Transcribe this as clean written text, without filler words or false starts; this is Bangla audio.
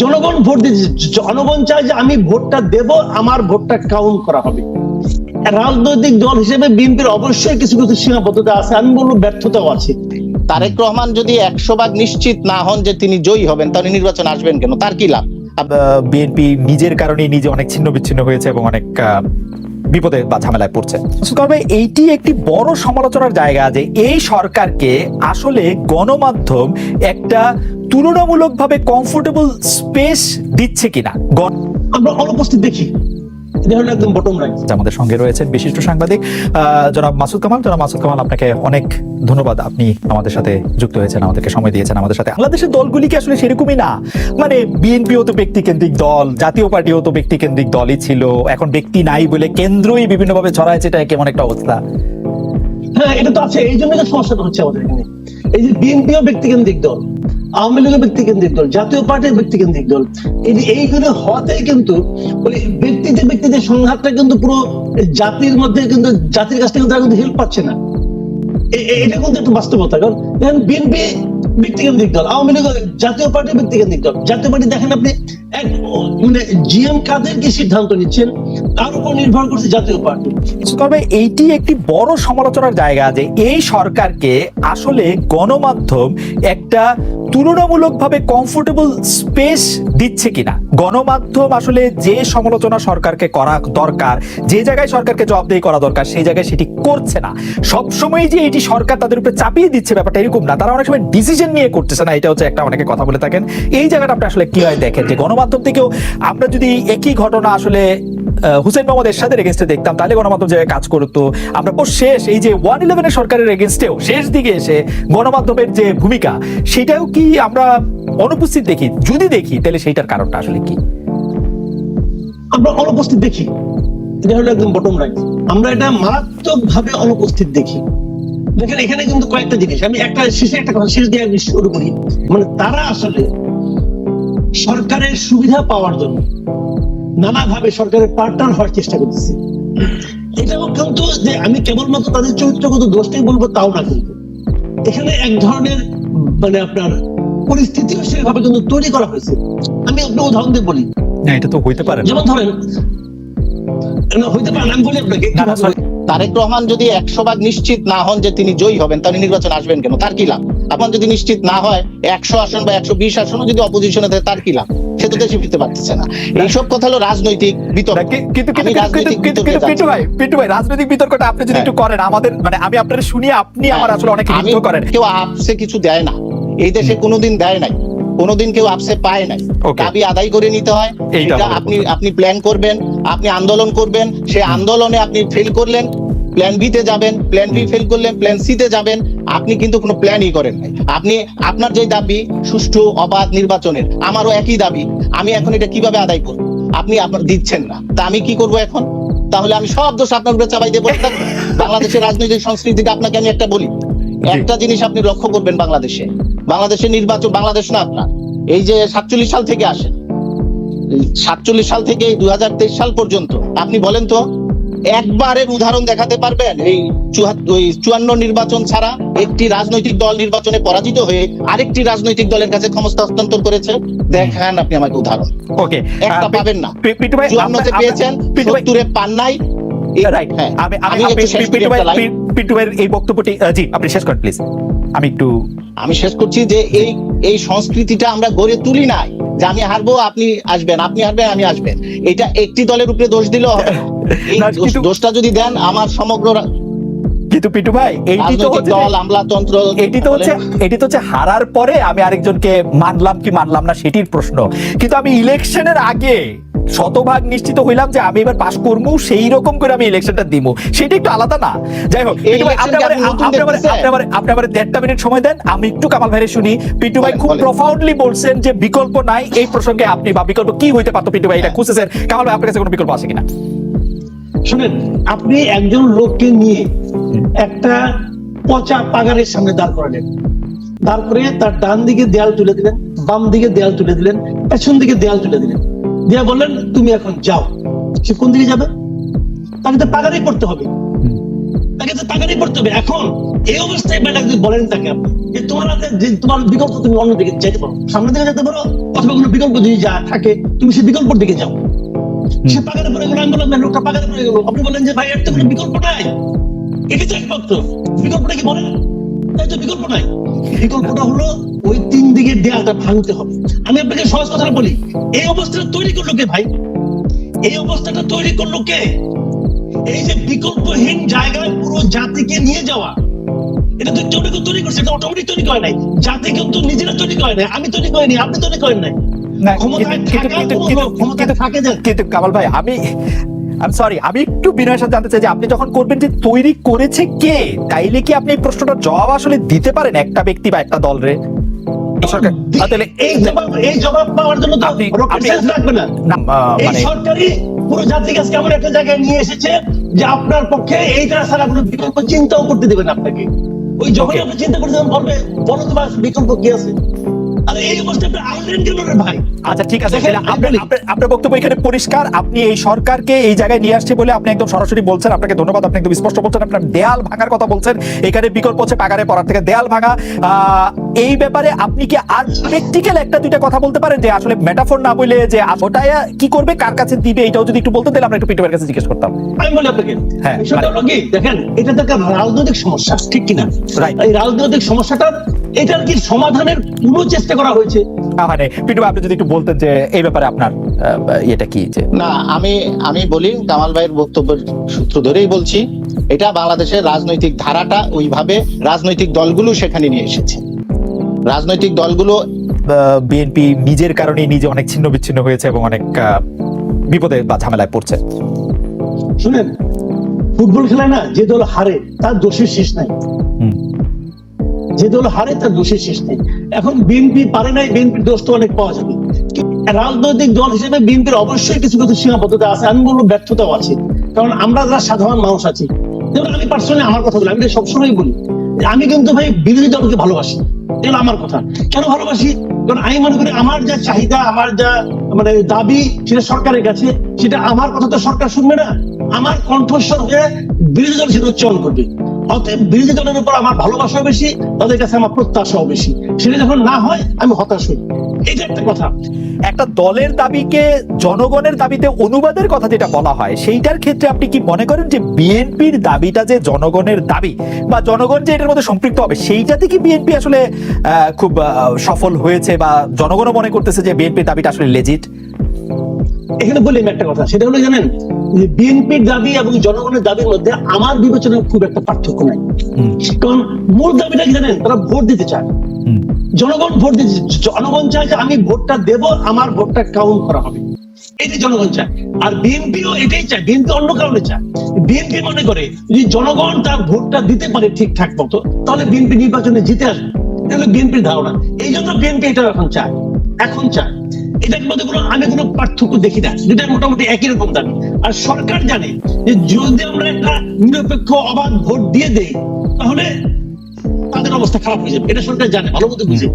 জনগণ ভোট দিয়েছে, জনগণ চায় যে আমি ভোটটা দেব, আমার ভোটটা কাউন্ট করা হবে। রাজনৈতিক দল হিসেবে বিএনপির অবশ্যই কিছু কিছু সীমাবদ্ধতা আছে, আমি বলবো ব্যর্থতাও আছে। তারেক রহমান যদি 100% নিশ্চিত না হন যে তিনি জয়ী হবেন, তাহলে নির্বাচন আসবেন কেন? তার কি লাভ? বিএনপি নিজের কারণে নিজে অনেক ছিন্ন বিচ্ছিন্ন হয়েছে এবং অনেক বিপদে বা ঝামেলায় পড়ছে। এইটি একটি বড় সমালোচনার জায়গা যে এই সরকারকে আসলে গণমাধ্যম একটা তুলনামূলকভাবে কমফোর্টেবল স্পেস দিচ্ছে কিনা। আমরা অনুপস্থিত দেখি, একদম বটম লাইন। আমাদের সঙ্গে রয়েছেন বিশিষ্ট সাংবাদিক জনাব মাসুদ কামাল। জনাব মাসুদ কামাল, আপনাকে অনেক ধন্যবাদ, আপনি আমাদের সাথে যুক্ত হয়েছেন, আমাদেরকে সময় দিয়েছেন আমাদের সাথে। বাংলাদেশের দলগুলি কি আসলে সেরকমই না? মানে বিএনপিও তো ব্যক্তিকেন্দ্রিক দল, জাতীয় পার্টিও তো ব্যক্তিকেন্দ্রিক দলই ছিল, এখন ব্যক্তি নাই বলে কেন্দ্রই বিভিন্নভাবে ছড়াচ্ছে, এটা কেমন একটা অবস্থা? হ্যাঁ, এটা তো আছে, এই জন্য তো সমস্যাটা হচ্ছে আমাদের এখানে। এই যে বিএনপিও ব্যক্তিকেন্দ্রিক দল, আওয়ামী লীগের ব্যক্তিকেন্দ্রিক দল, জাতীয় পার্টির ব্যক্তিকেন্দ্রিক দল, এইগুলো হওয়াতে কিন্তু ব্যক্তিতে সংঘাতটা কিন্তু পুরো জাতির মধ্যে কিন্তু জাতির কাছ থেকে তারা কিন্তু হেল্প পাচ্ছে না। এটা কিন্তু একটু বাস্তবতা। কারণ বিএনপি ব্যক্তিকেন্দ্রিক দল, আওয়ামী লীগ জাতীয় পার্টির ব্যক্তিকেন্দ্রিক দল। জাতীয় পার্টি দেখেন আপনি মানে জিএম কাদের কি সিদ্ধান্ত নিচ্ছেন তার উপর নির্ভর করছে জাতীয় পার্টি। তবে এইটি একটি বড় সমালোচনার জায়গা যে এই সরকারকে আসলে গণমাধ্যম একটা তুলনামূলকভাবে কমফোর্টেবল স্পেস দিচ্ছে কিনা। গণমাধ্যম আসলে যে সমালোচনা সরকারকে করা দরকার, যে জায়গায় সরকারকে জবাবদিহি করা দরকার, সেই জায়গায় সেটি করছে না। সবসময় যে এটি সরকার তাদের উপরে চাপিয়ে দিচ্ছে ব্যাপারটা এরকম না, তারা অনেক সময় ডিসিশন নিয়ে করতেছে না, এটা হচ্ছে একটা অনেকে কথা বলে থাকেন। এই জায়গাটা আপনি আসলে কি হয় দেখেন যে গণমাধ্যম থেকেও আমরা যদি একই ঘটনা আসলে হুসেইন মোহাম্মদ এরশাদের এগেইনস্টে দেখতাম, তাহলে গণমাধ্যম জায়গায় কাজ করতো। আমরা শেষ এই যে 111 সরকারের এগেইনস্টেও শেষ দিকে এসে গণমাধ্যমের যে ভূমিকা, সেটাও কি আমরা অনুপস্থিত দেখি? যদি দেখি তাহলে সেইটার কারণটা আসলে কি? আমরা অনুপস্থিত দেখি, এটা হলো একদম বটম লাইন। আমরা এটা মারাত্মক ভাবে অনুপস্থিত দেখি। দেখেন এখানে কিন্তু কয়েকটা জিনিস, আমি একটা শেষে একটা কথা শেষ দিয়ে শুরু করি। মানে তারা আসলে সরকারের সুবিধা পাওয়ার জন্য নানাভাবে সরকারের পার্টনার হওয়ার চেষ্টা করতেছে। এটাও কিন্তু যে আমি কেবলমাত্র তাদের চরিত্রগত দোষটাই বলবো তাও না, কিন্তু এখানে এক ধরনের মানে আপনার পরিস্থিতিও সেভাবে কিন্তু তৈরি করা হয়েছে। আমি আপনার উদাহরণ দিয়ে বলি। না, এটা তো হইতে পারে, যেমন ধরেন হইতে পারে, আমি বলি আপনাকে। তারেক রহমান যদি 100% নিশ্চিত না হন যে তিনি জয়ী হবেন, তাহলে নির্বাচন আসবেন কেন? তার কি লাভ? আপনার যদি নিশ্চিত না হয় 100 আসন বা 120 আসনও যদি অপোজিশনে থাকে, তার কি লাভ? সে তো দেশে ফিরতে পারতেছে না। এইসব কথা হলো রাজনৈতিক বিতর্ক। কিন্তু পিন্টু ভাই, রাজনৈতিক বিতর্কটা আপনি যদি একটু করেন আমাদের, মানে আমি আপনার শুনি, আপনি আমার আসলে অনেক হিংস করেন। কেউ আপসে কিছু দেয় না, এই দেশে কোনোদিন দেয় নাই, কোনোদিন কেউ আপসে পায় নাই। দাবি আদায় করে নিতে হয়। এটা আপনি প্ল্যান করবেন, আপনি আন্দোলন করবেন, সে আন্দোলনে আপনি ফেল করলেন, প্ল্যান বি তে যাবেন, প্ল্যান বি ফেল করলেন, প্ল্যান সি তে যাবেন। আপনি কিন্তু কোনো প্ল্যানই করেন নাই। আপনি আপনার যে দাবি সুষ্ঠু অবাধ নির্বাচনের, আমারও একই দাবি, আমি এখন এটা কিভাবে আদায় করব? আপনি আপনার দিচ্ছেন না, তা আমি কি করব এখন? তাহলে আমি সব দোষ আপনার উপরে চাপাই দেবো? বাংলাদেশের রাজনৈতিক সংস্কৃতিটা আপনাকে আমি একটা বলি, একটা জিনিস আপনি লক্ষ্য করবেন, বাংলাদেশের নির্বাচন, বাংলাদেশ না আপনার, এই যে 47 সাল থেকে আসেন, 47 সাল থেকে 2023 সাল পর্যন্ত আপনি বলেন তো একবারের উদাহরণ দেখাতে পারবেন এই 54 নির্বাচন ছাড়া একটি রাজনৈতিক দল নির্বাচনে পরাজিত হয়ে আরেকটি রাজনৈতিক দলের কাছে ক্ষমতা হস্তান্তর করেছে? দেখান আপনি আমাকে উদাহরণ। ওকে, একটা পাবেন না। 54 পেয়েছেন, 70 পান নাই। পিন্টু ভাইয়ের এই বক্তব্যটি জি আপনি শেষ করেন প্লিজ। আমি শেষ করছি যে এই সংস্কৃতিটা আমরা গড়ে তুলি নাই যে আমি হারবো আপনি আসবেন, আপনি হারবেন আমি আসবেন। এটা একটি দলের উপরে দোষ দিলেও হবে না। এই দোষটা যদি দেন আমার সমগ্র কিন্তু পিন্টু ভাই, এইটি তো হচ্ছে দল আমলাতন্ত্র, এটি তো হচ্ছে হারার পরে আমি আরেকজনকে মানলাম কি মানলাম না সেটির প্রশ্ন। কিন্তু আমি ইলেকশনের আগে শতভাগ নিশ্চিত হইলাম যে আমি এবার পাস করবো, সেই রকম করে আমি ইলেকশনটা দিব, সেটা একটু আলাদা না? যাই হোক, আপনি আবার 1.5 মিনিট সময় দেন, আমি একটু কামাল ভাইয়ের শুনি। পিন্টু ভাই খুব প্রফাউন্ডলি বলছেন যে বিকল্প নাই, এই প্রসঙ্গে আপনি বা বিকল্প কি হইতে পারতো পিন্টু ভাই এটা খুঁজেছেন। কামাল ভাই, আপনার কাছে কোনো বিকল্প আছে কিনা? শুনেন, আপনি একজন লোককে নিয়ে একটা পচা পাগারের সামনে দাঁড় করালেন, দাঁড় করে তার ডান দিকে দেয়াল তুলে দিলেন, বাম দিকে দেয়াল তুলে দিলেন, পেছন দিকে দেয়াল তুলে দিলেন, দিয়ে বললেন তুমি এখন যাও। সে কোন দিকে যাবে? তাকে তো পাগারই পড়তে হবে, তাকে তো পাগারই পড়তে হবে। এখন এই অবস্থায় ম্যাডাম যদি বলেন তাকে আপনি যে তোমার হাতে যে তোমার বিকল্প তুমি অন্যদিকে যেতে পারো, সামনের দিকে যেতে পারো, অথবা কোনো বিকল্প যদি যা থাকে তুমি সেই বিকল্পের দিকে যাও। সে পাগারে পড়ে গেলো, আমি বললাম লোকটা পাগারে পড়ে গেলো, আপনি বলেন যে ভাই এর তো কোনো বিকল্প নাই, এটি তো একমাত্র বিকল্পটা কি বলেন? তাই তো বিকল্প নাই। বিকল্পটা হলো ওই 3 দিকের দেয়ালটা ভাঙতে হবে। আমি আপনাকে সহজ কথা বলি, এই অবস্থাটা তৈরি করলো কে ভাই? এই অবস্থাটা তৈরি করলো কে? এই যে বিকল্পহীন জায়গায় পুরো জাতিকে নিয়ে যাওয়া, এটা তো কেউ কেউ তৈরি করছে, এটা অটোমেটিক তৈরি করে নাই। জাতি কিন্তু নিজেরা তৈরি করে নাই, আমি তৈরি করিনি, আপনি তৈরি করেন নাই। কিন্তু কামাল ভাই, আমি সরি, আমি একটু বিনয়ের সাথে জানতে চাই যে আপনি যখন করবেন যে তৈরি করেছে কে, তাইলে কি আপনি এই প্রশ্নটার জবাব আসলে দিতে পারেন একটা ব্যক্তি বা একটা দল রে? এই জবাব পাওয়ার জন্য তো রকেট সায়েন্স লাগবে না। এই সরকারি পুরো জাতিকে আজকে এমন একটা জায়গায় নিয়ে এসেছে যে আপনার পক্ষে এইটা ছাড়া কোনো বিকল্প চিন্তাও করতে দেবেন আপনাকে। ওই যখন আপনি চিন্তা করতে বলবে বলো তোমার বিকল্প কি আছে? আরে এই অবস্থায় আপনি আনলেন কেন রে ভাই? আচ্ছা ঠিক আছে, আপনার বক্তব্য এখানে পরিষ্কার। আপনি এই সরকারকে এই জায়গায় নিয়ে আসছে বলে আপনি একদম সরাসরি বলছেন, আপনাকে ধন্যবাদ। আপনি একদম স্পষ্ট বলছেন, আপনার দেয়াল ভাঙার কথা বলছেন, এখানে বিকল্প হচ্ছে পাগারে পড়ার থেকে দেয়াল ভাঙা। এই ব্যাপারে আপনি কি আর প্র্যাকটিক্যাল একটা দুইটা কথা বলতে পারেন যে আসলে মেটাফোর না বলে যে ওটাই কি করবে, কার কাছে দিবে, এটাও যদি একটু বলতেন তাহলে আমরা একটু পিন্টুর কাছে জিজ্ঞেস করতাম। আমি বলি আপনাকে, হ্যাঁ দেখেন এটা তো একটা রাজনৈতিক সমস্যা, ঠিক কিনা? এই রাজনৈতিক সমস্যাটা এটার কি সমাধানের পুরো চেষ্টা করা হয়েছে? মানে পিন্টু আপনি যদি একটু বলতেন যে এই ব্যাপারে আপনার এটা কি? যে না, আমি বলি, কামাল ভাইয়ের বক্তব্যের সূত্র ধরেই বলছি, এটা বাংলাদেশের রাজনৈতিক ধারাটা ওইভাবে রাজনৈতিক দলগুলো সেখানে নিয়ে এসেছে। রাজনৈতিক দলগুলো, বিএনপি নিজের কারণে নিজে অনেক ছিন্ন বিচ্ছিন্ন হয়েছে এবং অনেক বিপদে বা ঝামেলায় পড়ছে। শুনেন, ফুটবল খেলায় না যে দল হারে তার দোষের শেষ নাই, যে দল হারে তার দোষের শেষ নেই। এখন বিএনপি পারে নাই, বিএনপির দোষ তো অনেক পাওয়া যাবে। রাজনৈতিক দল হিসেবে বিএনপির অবশ্যই কিছু কিছু সীমাবদ্ধতা আছে, আমি বলবো ব্যর্থতাও আছে, কারণ আমরা যারা সাধারণ মানুষ আছি। যেমন আমি পার্সোনালি আমার কথা বলি, আমি সবসময় বলি আমি কিন্তু ভাই বিরোধী দলকে ভালোবাসি। এটা আমার কথা। কেন ভালোবাসি? কারণ আমি মনে করি আমার যা চাহিদা, আমার যা মানে দাবি, সেটা সরকারের কাছে, সেটা আমার কথা তো সরকার শুনবে না, আমার কণ্ঠস্বর হয়ে বিরোধী দল সেটা উচ্চারণ করবে। অতএব বিরোধী দলের উপর আমার ভালোবাসাও বেশি, তাদের কাছে আমার প্রত্যাশাও বেশি। সেটা যখন না হয় আমি হতাশ হই। এটা একটা কথা। একটা দলের দাবিকে জনগণের দাবিতে অনুবাদের কথা যেটা বলা হয়, সেইটার ক্ষেত্রে আপনি কি মনে করেন যে বিএনপির দাবিটা যে জনগণের দাবি বা জনগণ যে এটার মধ্যে সম্পৃক্ত হবে, সেইটাতে কি বিএনপি আসলে খুব সফল হয়েছে বা জনগণও মনে করতেছে যে বিএনপির দাবিটা আসলে লেজিট? এখানে বলি আমি একটা কথা, সেটা হলো জানেন, বিএনপির দাবি এবং জনগণের দাবির মধ্যে আমার বিবেচনায় খুব একটা পার্থক্য নাই। কারণ মূল দাবিটা কি জানেন? তারা ভোট দিতে চায়, জনগণ ভোট দিতে, জনগণ চায় যে আমি ভোটটা দেব, আমার ভোটটা কাউন্ট করা হবে, এটি জনগণ চায়। আর বিএনপিও এটাই চায়, বিএনপি অন্য কারণে চায়। বিএনপি মনে করে যদি জনগণ তার ভোটটা দিতে পারে ঠিকঠাক মতো, তাহলে বিএনপি নির্বাচনে জিতে আসবে। এটা হলো বিএনপির ধারণা। এই জন্য বিএনপি এটা এখন চায়। এটার মধ্যে আমি কোনো পার্থক্য দেখি না, যেটা মোটামুটি একই রকম দাবি। আর সরকার জানে যে যদি আমরা একটা নিরপেক্ষ অবাধ ভোট দিয়ে দেই, তাহলে তাদের অবস্থা খারাপ হয়ে যাবে। এটা সরকার জানে, ভালো মতো বুঝে।